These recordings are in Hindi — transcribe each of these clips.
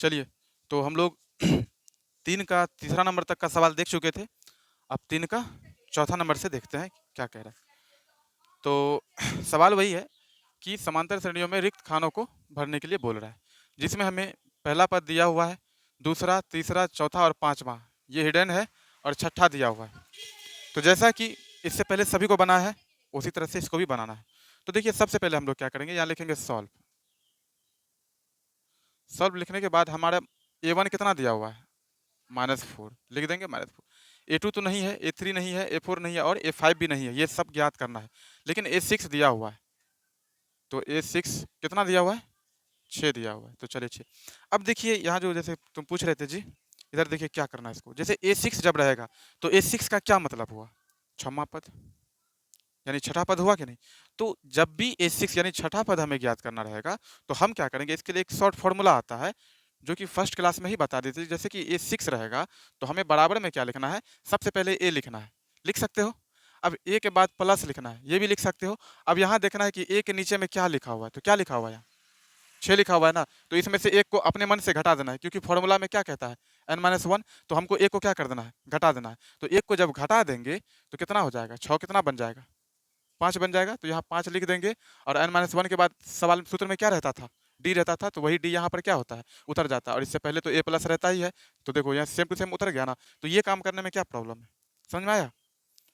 चलिए, तो हम लोग 3 का तीसरा नंबर तक का सवाल देख चुके थे। अब 3 का चौथा नंबर से देखते हैं क्या कह रहा है। तो सवाल वही है कि समांतर श्रेणियों में रिक्त खानों को भरने के लिए बोल रहा है, जिसमें हमें पहला पद दिया हुआ है, दूसरा, तीसरा, चौथा और पाँचवाँ ये हिडन है और छठा दिया हुआ है। तो जैसा कि इससे पहले सभी को बनाया है, उसी तरह से इसको भी बनाना है। तो देखिए, सबसे पहले हम लोग क्या करेंगे, यहाँ लिखेंगे सॉल्व। सॉल्व लिखने के बाद हमारा A1 कितना दिया हुआ है, -4 लिख देंगे -4। A2 तो नहीं है, A3 नहीं है, A4 नहीं है और A5 भी नहीं है, ये सब ज्ञात करना है। लेकिन A6 दिया हुआ है, तो A6 कितना दिया हुआ है, 6 दिया हुआ है। तो चलिए 6। अब देखिए यहाँ जो जैसे तुम पूछ रहे थे जी, इधर देखिए क्या करना है इसको। जैसे A6 जब रहेगा तो A6 का क्या मतलब हुआ, छठवां पद, यानी छठा पद हुआ कि नहीं। तो जब भी A6 यानी छठा पद हमें ज्ञात करना रहेगा, तो हम क्या करेंगे, इसके लिए एक शॉर्ट फॉर्मूला आता है जो कि फर्स्ट क्लास में ही बता देते थे। जैसे कि A6 रहेगा तो हमें बराबर में क्या लिखना है, सबसे पहले A लिखना है, लिख सकते हो। अब A के बाद प्लस लिखना है, ये भी लिख सकते हो। अब यहाँ देखना है कि A के नीचे में क्या लिखा हुआ है, तो क्या लिखा हुआ है यहाँ 6 लिखा हुआ है ना, तो इसमें से एक को अपने मन से घटा देना है, क्योंकि फॉर्मूला में क्या कहता है n-1, तो हमको एक को क्या कर देना है, घटा देना है। तो एक को जब घटा देंगे तो कितना हो जाएगा, 6 कितना बन जाएगा, 5 बन जाएगा। तो यहाँ 5 लिख देंगे और n-1 के बाद सवाल सूत्र में क्या रहता था, डी रहता था, तो वही डी यहाँ पर क्या होता है, उतर जाता है। और इससे पहले तो A प्लस रहता ही है, तो देखो यहाँ सेम टू सेम उतर गया ना। तो ये काम करने में क्या प्रॉब्लम है, समझ में आया।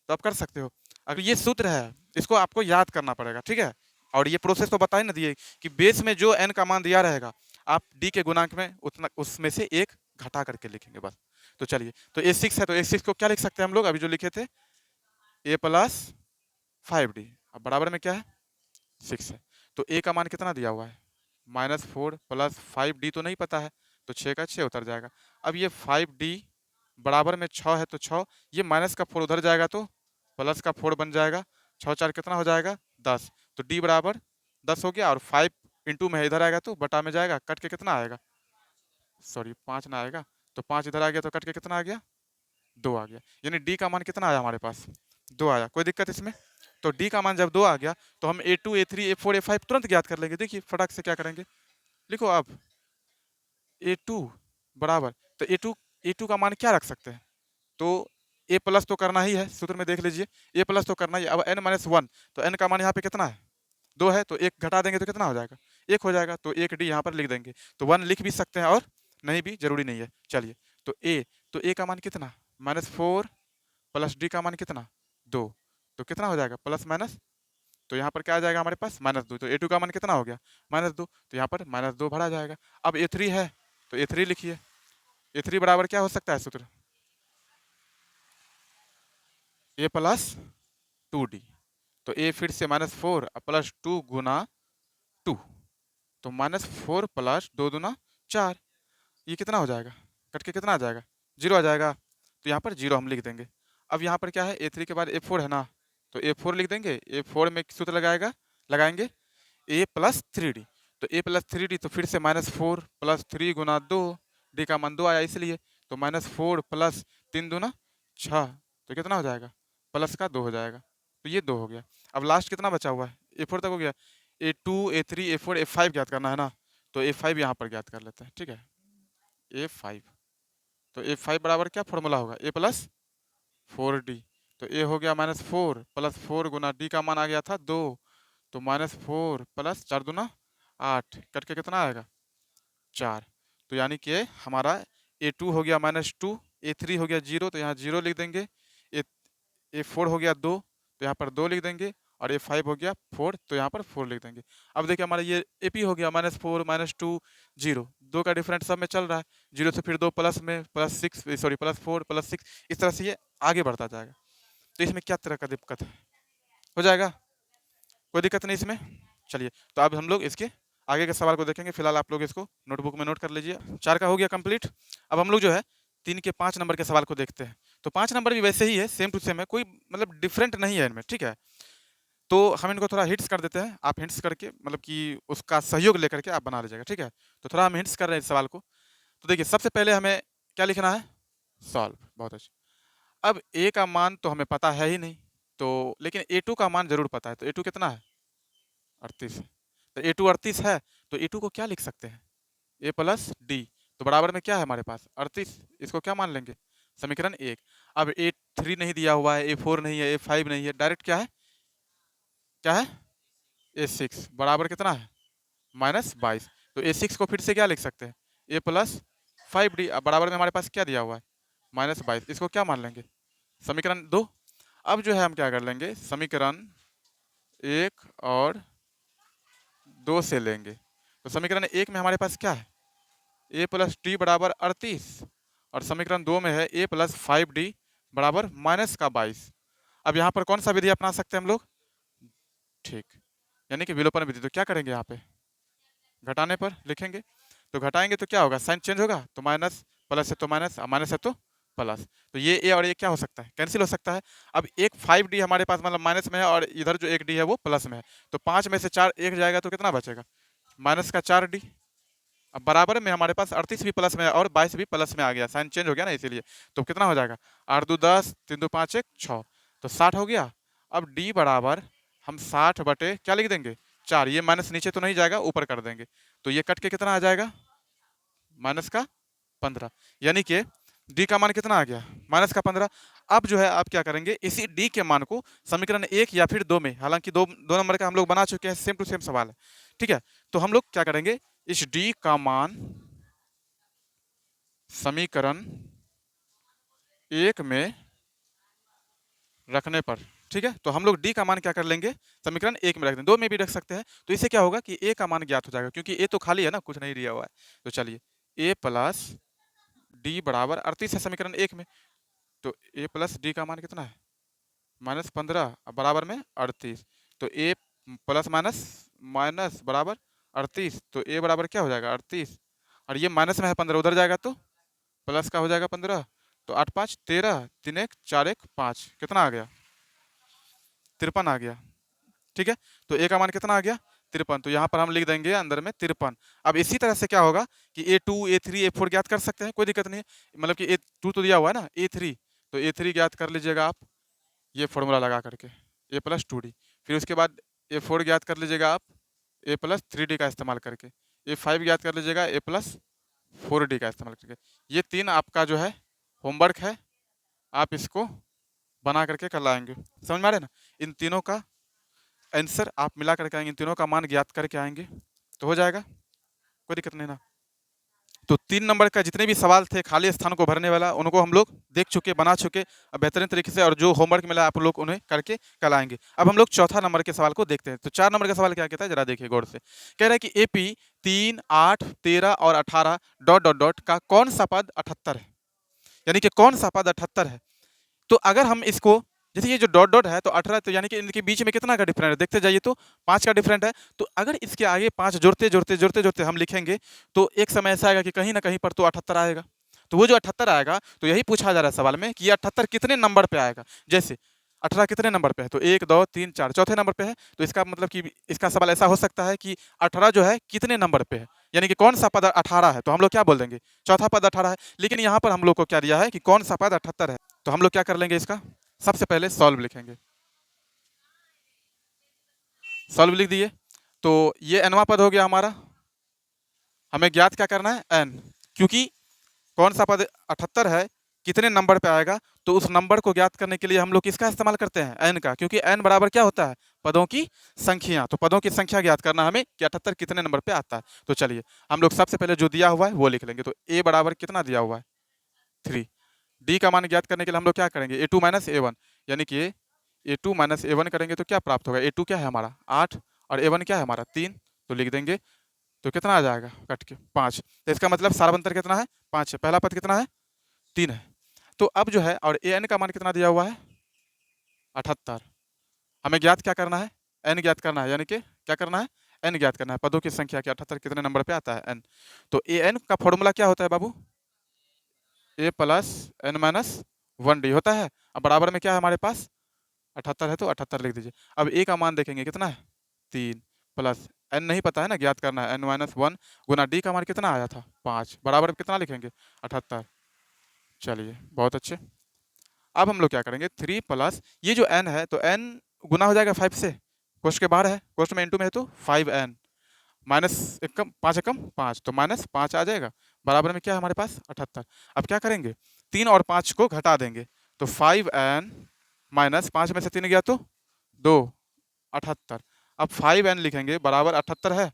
तो आप कर सकते हो। अगर ये सूत्र है, इसको आपको याद करना पड़ेगा, ठीक है। और ये प्रोसेस तो बता ही ना दिए कि बेस में जो n का मान दिया रहेगा, आप डी के गुणांक में उतना उसमें से एक घटा करके लिखेंगे बस। तो चलिए, तो A6 है, तो A6 को क्या लिख सकते हैं हम लोग, अभी जो लिखे थे A प्लस 5D, अब बराबर में क्या है 6 है। तो A का मान कितना दिया हुआ है, -4 प्लस 5D तो नहीं पता है, तो 6 का 6 उतर जाएगा। अब ये 5D बराबर में 6 है, तो 6, ये माइनस का 4 उधर जाएगा तो प्लस का 4 बन जाएगा। 6 4 कितना हो जाएगा 10, तो D बराबर 10 हो गया। और 5 इंटू में इधर आएगा तो बटा में जाएगा, कट के कितना आएगा, सॉरी 5 ना आएगा, तो 5 इधर आ गया तो कट के कितना आ गया, 2 आ गया। यानी डी का मान कितना आया हमारे पास, 2 आया। कोई दिक्कत इसमें। तो डी का मान जब 2 आ गया तो हम A2 A3 A4 A5 तुरंत ज्ञात कर लेंगे। देखिए फटाक से क्या करेंगे, लिखो आप A2 बराबर, तो A2 का मान क्या रख सकते हैं, तो A प्लस तो करना ही है, सूत्र में देख लीजिए A प्लस तो करना ही है। अब n-1, तो n का मान यहाँ पे कितना है, 2 है, तो 1 घटा देंगे तो कितना हो जाएगा, 1 हो जाएगा। तो 1 डी यहाँ पर लिख देंगे, तो 1 लिख भी सकते हैं और नहीं भी जरूरी नहीं है। चलिए, तो A का मान कितना, -4 प्लस डी का मान कितना 2, तो कितना हो जाएगा प्लस माइनस, तो यहाँ पर क्या आ जाएगा हमारे पास -2। तो A2 का मान कितना हो गया -2, तो यहाँ पर -2 भरा जाएगा। अब A3 है, तो A3 लिखिए। A3 बराबर क्या हो सकता है सूत्र, A प्लस 2D, तो A फिर से -4 प्लस 2 गुना 2, तो -4 प्लस 2 दूना 4, ये कितना हो जाएगा, कट के कितना आ जाएगा, 0 आ जाएगा। तो यहाँ पर 0 हम लिख देंगे। अब यहाँ पर क्या है, A3 के बाद A4 है ना, तो A4 लिख देंगे। A4 में सूत्र लगाएंगे A प्लस 3D, तो A प्लस 3D, तो फिर से -4 प्लस 3 गुना 2, डी का मान 2 आया इसलिए, तो -4 प्लस 3 दूना 6, तो कितना हो जाएगा, प्लस का 2 हो जाएगा। तो ये 2 हो गया। अब लास्ट कितना बचा हुआ है, A4 तक हो गया। A2 A3 A4 A5 ज्ञात करना है ना, तो A5 यहाँ पर ज्ञात कर लेते हैं, ठीक है। A5, तो A5 बराबर क्या फॉर्मूला होगा, A प्लस 4D, तो A हो गया -4 प्लस 4 गुना डी का मान आ गया था 2, तो -4 प्लस 4 दूना 8, कट के कितना आएगा 4। तो यानी कि हमारा A2 हो गया -2, A3 हो गया 0, तो यहाँ 0 लिख देंगे। A4 हो गया 2, तो यहाँ पर 2 लिख देंगे। और A5 हो गया 4, तो यहाँ पर 4 लिख देंगे। अब देखिए हमारा ये AP हो गया -4 -2 0, 2 का डिफरेंट सब में चल रहा है, 0 से फिर 2 प्लस में +4 +6, इस तरह से ये आगे बढ़ता जाएगा। तो इसमें क्या तरह का दिक्कत है, हो जाएगा, कोई दिक्कत नहीं इसमें। चलिए, तो अब हम लोग इसके आगे के सवाल को देखेंगे। फिलहाल आप लोग इसको नोटबुक में नोट कर लीजिए। 4 का हो गया कंप्लीट। अब हम लोग जो है 3 के 5 नंबर के सवाल को देखते हैं। तो 5 नंबर भी वैसे ही है, सेम टू सेम है, कोई मतलब डिफरेंट नहीं है इनमें, ठीक है। तो हम इनको थोड़ा हिंट्स कर देते हैं, आप हिंट्स करके मतलब कि उसका सहयोग लेकर के आप बना लीजिएगा, ठीक है। तो थोड़ा हम हिंट्स कर रहे हैं इस सवाल को। तो देखिए सबसे पहले हमें क्या लिखना है, सॉल्व, बहुत अच्छा। अब A का मान तो हमें पता है ही नहीं, तो लेकिन A2 का मान जरूर पता है। तो A2 कितना है, 38 है। तो A2 38 है, तो A2 को क्या लिख सकते हैं, A प्लस डी, तो बराबर में क्या है हमारे पास 38, इसको क्या मान लेंगे समीकरण 1। अब A3 नहीं दिया हुआ है, A4 नहीं है, A5 नहीं है, डायरेक्ट क्या है, क्या है A6 बराबर कितना है -22। तो A6 को फिर से क्या लिख सकते हैं A+5D। अब बराबर में हमारे पास क्या दिया हुआ है -22, इसको क्या मान लेंगे समीकरण 2। अब जो है हम क्या कर लेंगे समीकरण 1 और 2 से लेंगे। तो समीकरण 1 में हमारे पास क्या है A+D बराबर 38 और समीकरण 2 में है A+5D बराबर -22। अब यहाँ पर कौन सा विधि अपना सकते हैं हम लोग, ठीक, यानी कि विलोपन विधि। तो क्या करेंगे यहाँ पे घटाने पर लिखेंगे, तो घटाएंगे तो क्या होगा साइन चेंज होगा, तो माइनस, प्लस है तो माइनस, माइनस है तो प्लस। तो ये ए और ये क्या हो सकता है कैंसिल हो सकता है। अब एक 5D हमारे पास मतलब माइनस में है और इधर जो 1D है वो प्लस में है, तो 5 में से 4 एक जाएगा तो कितना बचेगा -4D। अब बराबर में हमारे पास 38 भी प्लस में है और 22 भी प्लस में आ गया, साइन चेंज हो गया ना इसीलिए। तो कितना हो जाएगा 8 2 10, 3 2 5 1 6, तो 60 हो गया। अब D बराबर हम 60 बटे क्या लिख देंगे 4, ये माइनस नीचे तो नहीं जाएगा ऊपर कर देंगे, तो ये कट के कितना आ जाएगा -15, यानी कि डी का मान कितना आ गया -15। अब जो है आप क्या करेंगे इसी डी के मान को समीकरण 1 या फिर 2 में, हालांकि दो नंबर का हम लोग बना चुके हैं, सेम टू सेम सवाल है, ठीक है। तो हम लोग क्या करेंगे इस डी का मान समीकरण 1 में रखने पर, ठीक है, तो हम लोग डी का मान क्या कर लेंगे समीकरण 1 में रख देंगे, 2 में भी रख सकते हैं। तो इससे क्या होगा कि ए का मान ज्ञात हो जाएगा, क्योंकि ए तो खाली है ना, कुछ नहीं दिया हुआ है। तो चलिए A+D बराबर 38 है समीकरण 1 में, तो A+D का मान कितना है -15 बराबर में 38। तो A प्लस माइनस माइनस बराबर 38, तो A बराबर क्या हो जाएगा 38, और ये माइनस में है 15 उधर जाएगा तो प्लस का हो जाएगा 15, तो 8 5 13, 3 1 4 1 5, कितना आ गया 53 आ गया, ठीक है। तो A का मान कितना आ गया 53, तो यहाँ पर हम लिख देंगे अंदर में 53। अब इसी तरह से क्या होगा कि A2 A3 A4 ज्ञात कर सकते हैं, कोई दिक्कत नहीं है, मतलब कि A2 तो दिया हुआ है ना, A3, तो A3 ज्ञात कर लीजिएगा आप ये फॉर्मूला लगा करके A+2D। फिर उसके बाद A4 ज्ञात कर लीजिएगा आप A+3D का इस्तेमाल करके। A5 ज्ञात कर लीजिएगा A+4D का इस्तेमाल करके। ये 3 आपका जो है होमवर्क है, आप इसको बना करके कल आएंगे, समझ में आ रहा है ना। इन तीनों का आंसर आप मिला करके आएंगे, इन तीनों का मान ज्ञात करके आएंगे तो हो जाएगा, कोई दिक्कत नहीं ना। तो 3 नंबर का जितने भी सवाल थे खाली स्थान को भरने वाला, उनको हम लोग देख चुके, बना चुके बेहतरीन तरीके से, और जो होमवर्क मिला आप लोग उन्हें करके कल आएंगे। अब हम लोग चौथा नंबर के सवाल को देखते हैं। तो 4 नंबर का सवाल क्या कहता है जरा देखिए गौर से। कह रहा है कि AP 3 8 13 और 18 डॉट डॉट डॉट का कौन सा पद 78 है, यानी कि कौन सा पद 78 है। तो अगर हम इसको, जैसे ये जो डॉट डॉट है तो 18, तो यानी कि इनके बीच में कितना का डिफरेंट है देखते जाइए, तो 5 का डिफरेंट है। तो अगर इसके आगे 5 जोड़ते जोड़ते जोड़ते जोड़ते हम लिखेंगे तो एक समय ऐसा आएगा कि कहीं ना कहीं पर तो 78 आएगा। तो वो जो 78 आएगा, तो यही पूछा जा रहा है सवाल में कि ये 78 कितने नंबर पे आएगा। जैसे 18 कितने नंबर पे है, तो 1 2 3 4 चौथे नंबर पे है। तो इसका मतलब कि इसका सवाल ऐसा हो सकता है कि 18 जो है कितने नंबर पे है, यानी कि कौन सा पद 18 है, तो हम लोग क्या बोल देंगे चौथा पद 18 है। लेकिन यहाँ पर हम लोग को क्या दिया है कि कौन सा पद 78 है, तो हम लोग क्या कर लेंगे इसका सबसे पहले सॉल्व लिखेंगे। सॉल्व लिख दिए, तो ये nवां पद हो गया हमारा। हमें ज्ञात क्या करना है n, क्योंकि कौन सा पद 78 है कितने नंबर पे आएगा, तो उस नंबर को ज्ञात करने के लिए हम लोग किसका इस्तेमाल करते हैं n का, क्योंकि n बराबर क्या होता है पदों की संख्या। तो पदों की संख्या ज्ञात करना हमें कि 78 कितने नंबर पे आता है। तो चलिए हम लोग सबसे पहले जो दिया हुआ है वो लिख लेंगे। तो a बराबर कितना दिया हुआ है 3, d का मान ज्ञात करने के लिए हम लोग क्या करेंगे A2 माइनस A1, यानी कि A2 माइनस A1 करेंगे तो क्या प्राप्त होगा, A2 क्या है हमारा 8 और A1 क्या है हमारा 3, तो लिख देंगे। तो कितना आ जाएगा कट के 5, तो इसका मतलब सारबंतर कितना है 5 है, पहला पद कितना है 3 है। तो अब जो है और an का मान कितना दिया हुआ है 78, हमें ज्ञात क्या करना है n ज्ञात करना है, यानी कि क्या करना है n ज्ञात करना है, पदों की संख्या कि 78 कितने नंबर पे आता है n। तो an का फॉर्मूला क्या होता है बाबू a plus n minus 1d होता है। अब बराबर में क्या है हमारे पास 78 है, तो 78 लिख दीजिए। अब a का मान देखेंगे कितना है 3 प्लस n नहीं पता है ना, ज्ञात करना है n माइनस 1 गुना d का मान कितना आया था 5, बराबर कितना लिखेंगे 78। चलिए बहुत अच्छे। अब हम लोग क्या करेंगे 3 प्लस ये जो n है, तो n गुना हो जाएगा 5 से, कोष्ट के बाहर है, कोष्ट में इंटू में है तो 5n, माइनस एक कम 5 एकम 5, तो -5 आ जाएगा, बराबर में क्या है हमारे पास 78। अब क्या करेंगे, 3 और 5 को घटा देंगे, तो 5n माइनस 5 में से 3 गया तो 2, 78। अब 5n लिखेंगे बराबर 78 है,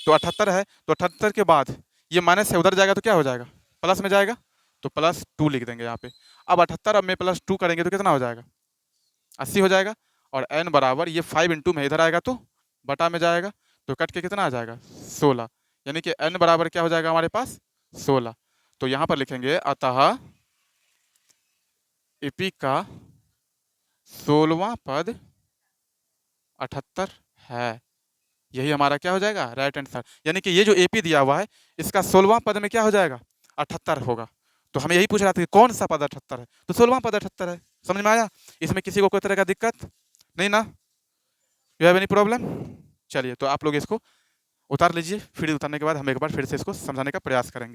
तो 78 है, तो 78 के बाद ये माइनस से उधर जाएगा तो क्या हो जाएगा, प्लस में जाएगा, तो +2 लिख देंगे यहाँ पे। अब 78 अब में +2 करेंगे तो कितना हो जाएगा, 80 हो जाएगा। और n बराबर ये 5 इंटू में इधर आएगा तो बटा में जाएगा, तो कट के कितना आ जाएगा 16, यानी कि n बराबर क्या हो जाएगा हमारे पास 16। तो यहाँ पर लिखेंगे अतः एपी का 16वां पद 78 है। यही हमारा क्या हो जाएगा राइट आंसर, यानी कि ये जो एपी दिया हुआ है इसका 16वां पद में क्या हो जाएगा 78 होगा। तो हमें यही पूछ रहा था कि कौन सा पद 78 है, तो 16वां पद 78 है। समझ में आया, इसमें किसी को कोई तरह का दिक्कत नहीं ना, यू हैव एनी प्रॉब्लम। चलिए तो आप लोग इसको उतार लीजिए, फिर उतारने के बाद हम एक बार फिर से इसको समझाने का प्रयास करेंगे।